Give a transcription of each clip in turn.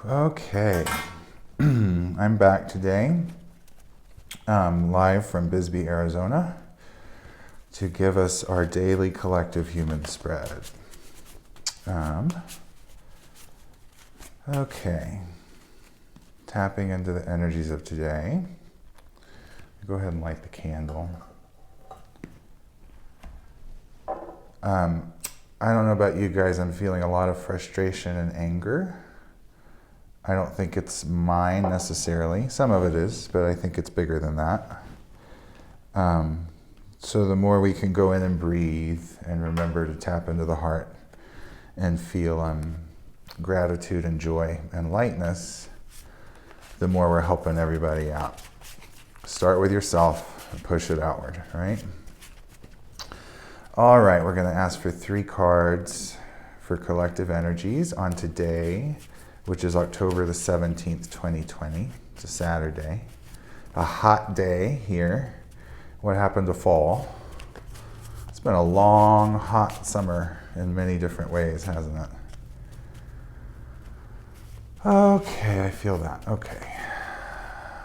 Okay, I'm back today, live from Bisbee, Arizona, to give us our daily collective human spread. Okay, tapping into the energies of today. Go ahead and light the candle. I don't know about you guys, I'm feeling a lot of frustration and anger. I don't think it's mine necessarily. Some of it is, but I think it's bigger than that. So the more we can go in and breathe and remember to tap into the heart and feel gratitude and joy and lightness, the more we're helping everybody out. Start with yourself and push it outward, right? All right, we're going to ask for 3 cards for collective energies on today, which is October the 17th, 2020. It's a Saturday. A hot day here. What happened to fall? It's been a long, hot summer in many different ways, hasn't it? Okay, I feel that. Okay.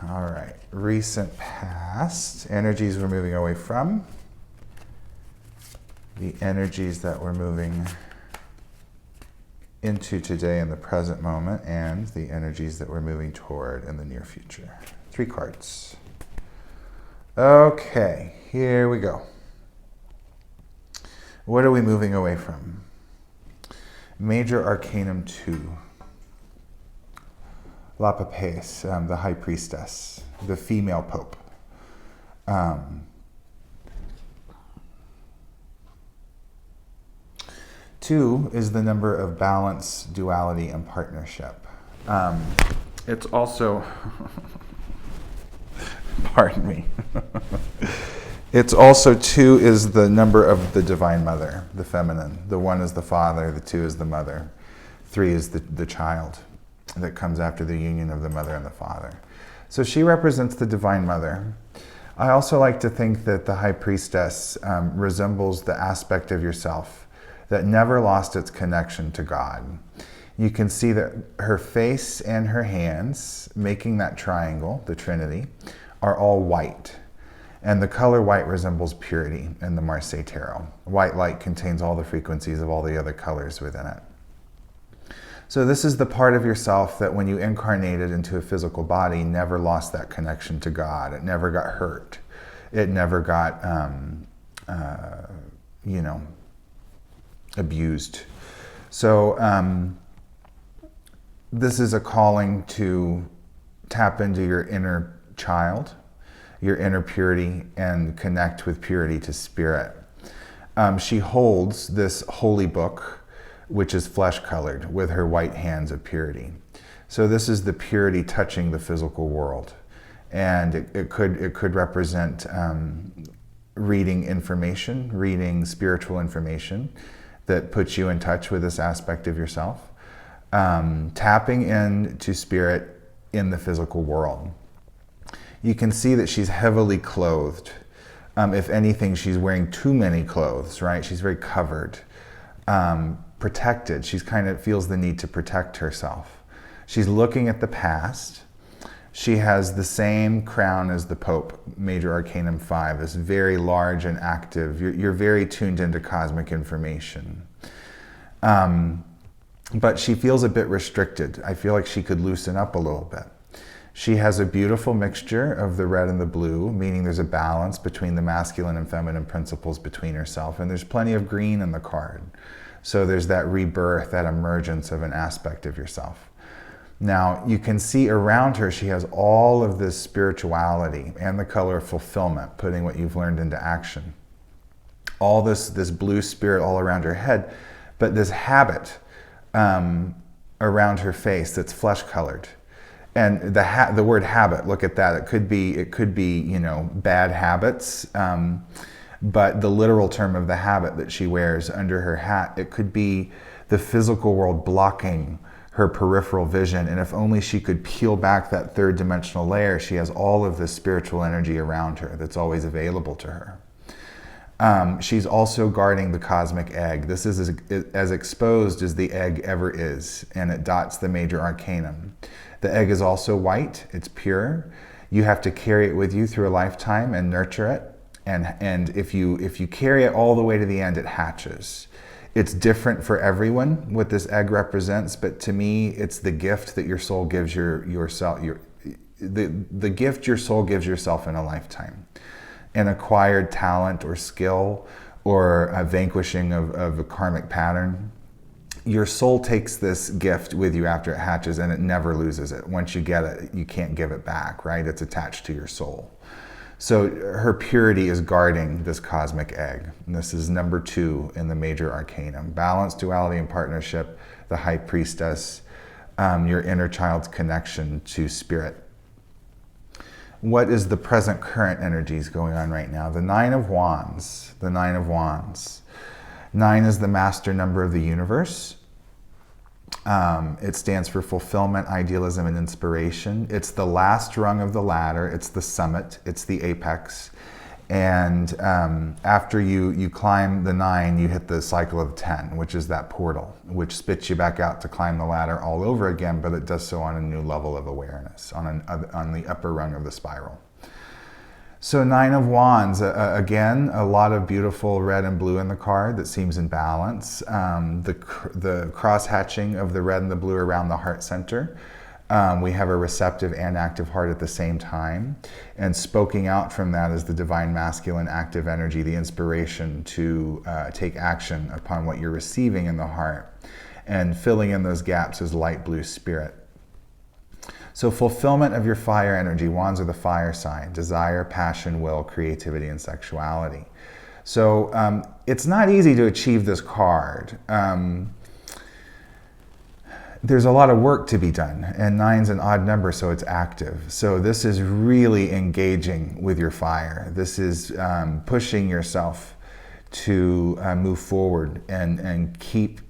All right. Recent past. Energies we're moving away from. The energies that we're moving into today in the present moment, and the energies that we're moving toward in the near future. 3 cards. Okay, here we go. What are we moving away from? Major Arcanum 2. La Papes, the High Priestess, the female Pope. 2 is the number of balance, duality, and partnership. It's also, pardon me. It's also 2 is the number of the Divine Mother, the feminine. The 1 is the father, the 2 is the mother. 3 is the child that comes after the union of the mother and the father. So she represents the Divine Mother. I also like to think that the High Priestess resembles the aspect of yourself that never lost its connection to God. You can see that her face and her hands, making that triangle, the Trinity, are all white. And the color white resembles purity in the Marseille Tarot. White light contains all the frequencies of all the other colors within it. So this is the part of yourself that when you incarnated into a physical body, never lost that connection to God. It never got hurt. It never got, abused. So this is a calling to tap into your inner child, your inner purity, and connect with purity to spirit. She holds this holy book, which is flesh-colored, with her white hands of purity. So this is the purity touching the physical world. And it could represent reading information, reading spiritual information, that puts you in touch with this aspect of yourself. Tapping into spirit in the physical world. You can see that she's heavily clothed. If anything, she's wearing too many clothes, right? She's very covered, protected. She's kind of feels the need to protect herself. She's looking at the past. She has the same crown as the Pope, Major Arcanum 5, this very large and active. You're very tuned into cosmic information. But she feels a bit restricted. I feel like she could loosen up a little bit. She has a beautiful mixture of the red and the blue, meaning there's a balance between the masculine and feminine principles between herself. And there's plenty of green in the card. So there's that rebirth, that emergence of an aspect of yourself. Now, you can see around her, she has all of this spirituality and the color of fulfillment, putting what you've learned into action. All this blue spirit all around her head, but this habit around her face that's flesh-colored. And the word habit, look at that. It could be bad habits, but the literal term of the habit that she wears under her hat, it could be the physical world blocking her peripheral vision, and if only she could peel back that 3rd dimensional layer, she has all of this spiritual energy around her that's always available to her. She's also guarding the cosmic egg. This is as exposed as the egg ever is, and it dots the major arcanum. The egg is also white, it's pure. You have to carry it with you through a lifetime and nurture it. And if you carry it all the way to the end, it hatches. It's different for everyone what this egg represents, but to me, it's the gift that your soul gives yourself. The gift your soul gives yourself in a lifetime. An acquired talent or skill or a vanquishing of a karmic pattern. Your soul takes this gift with you after it hatches, and it never loses it. Once you get it, you can't give it back, right? It's attached to your soul. So her purity is guarding this cosmic egg. And this is number 2 in the major arcanum. Balance, duality, and partnership, the high priestess, your inner child's connection to spirit. What is the present current energies going on right now? The 9 of Wands. The 9 of Wands. 9 is the master number of the universe. It stands for fulfillment, idealism, and inspiration. It's the last rung of the ladder. It's the summit. It's the apex. And after you climb the 9, you hit the cycle of 10, which is that portal, which spits you back out to climb the ladder all over again, but it does so on a new level of awareness, on the upper rung of the spiral. So 9 of Wands, again, a lot of beautiful red and blue in the card that seems in balance. The cross-hatching of the red and the blue around the heart center. We have a receptive and active heart at the same time. And spoken out from that is the divine masculine active energy, the inspiration to take action upon what you're receiving in the heart. And filling in those gaps is light blue spirit. So fulfillment of your fire energy, Wands are the fire sign, desire, passion, will, creativity, and sexuality. So it's not easy to achieve this card. There's a lot of work to be done, and 9's an odd number, so it's active. So this is really engaging with your fire. This is pushing yourself to move forward and keep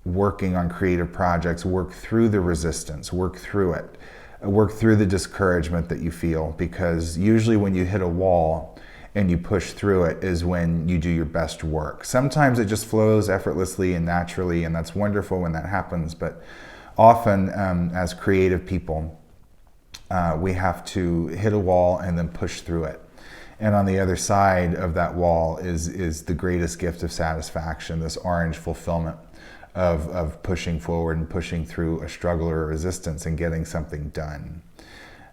working on creative projects, work through the resistance, work through it. Work through the discouragement that you feel, because usually when you hit a wall and you push through it is when you do your best work. Sometimes it just flows effortlessly and naturally, and that's wonderful when that happens, but often as creative people, we have to hit a wall and then push through it. And on the other side of that wall is the greatest gift of satisfaction, this orange fulfillment of pushing forward and pushing through a struggle or a resistance and getting something done.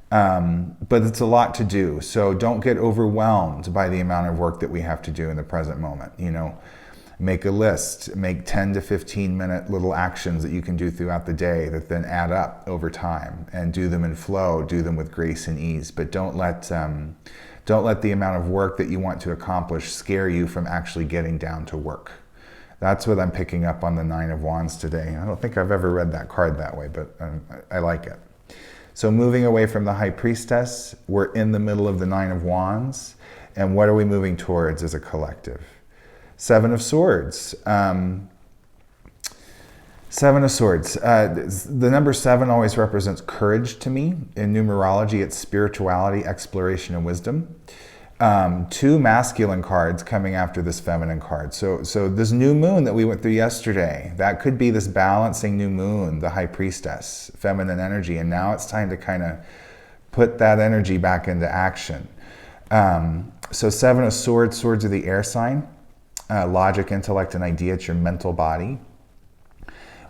But it's a lot to do, so don't get overwhelmed by the amount of work that we have to do in the present moment. You know, make a list, make 10 to 15 minute little actions that you can do throughout the day that then add up over time, and do them in flow, do them with grace and ease. But don't let the amount of work that you want to accomplish scare you from actually getting down to work. That's what I'm picking up on the 9 of Wands today. I don't think I've ever read that card that way, but I like it. So moving away from the High Priestess, we're in the middle of the 9 of Wands. And what are we moving towards as a collective? 7 of Swords. 7 of Swords. The number 7 always represents courage to me. In numerology, it's spirituality, exploration, and wisdom. 2 masculine cards coming after this feminine card. So this new moon that we went through yesterday, that could be this balancing new moon, the High Priestess, feminine energy. And now it's time to kind of put that energy back into action. So 7 of Swords, swords are the air sign. Logic, intellect, and idea, it's your mental body.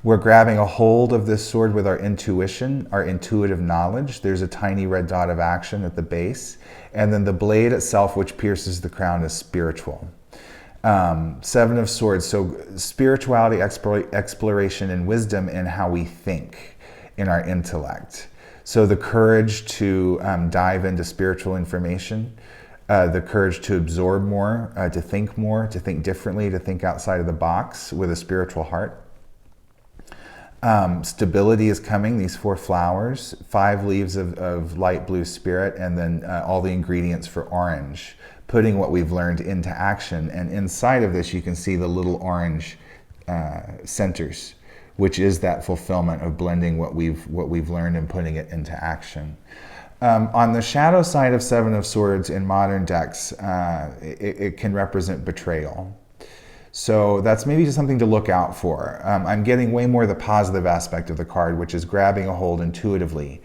We're grabbing a hold of this sword with our intuition, our intuitive knowledge. There's a tiny red dot of action at the base. And then the blade itself, which pierces the crown, is spiritual. 7 of Swords, so spirituality, exploration, and wisdom in how we think, in our intellect. So the courage to dive into spiritual information, the courage to absorb more, to think differently, to think outside of the box with a spiritual heart. Stability is coming, these 4 flowers, 5 leaves of light blue spirit, and then all the ingredients for orange, putting what we've learned into action. And inside of this, you can see the little orange centers, which is that fulfillment of blending what we've learned and putting it into action. On the shadow side of Seven of Swords in modern decks, it can represent betrayal. So that's maybe just something to look out for. I'm getting way more the positive aspect of the card, which is grabbing a hold intuitively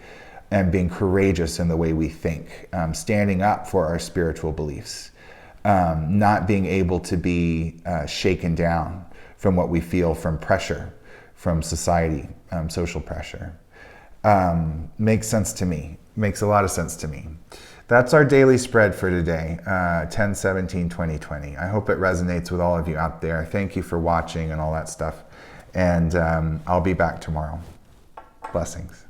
and being courageous in the way we think, standing up for our spiritual beliefs, not being able to be shaken down from what we feel from pressure, from society, social pressure. Makes sense to me. Makes a lot of sense to me. That's our daily spread for today, 10/17/2020. I hope it resonates with all of you out there. Thank you for watching and all that stuff. And I'll be back tomorrow. Blessings.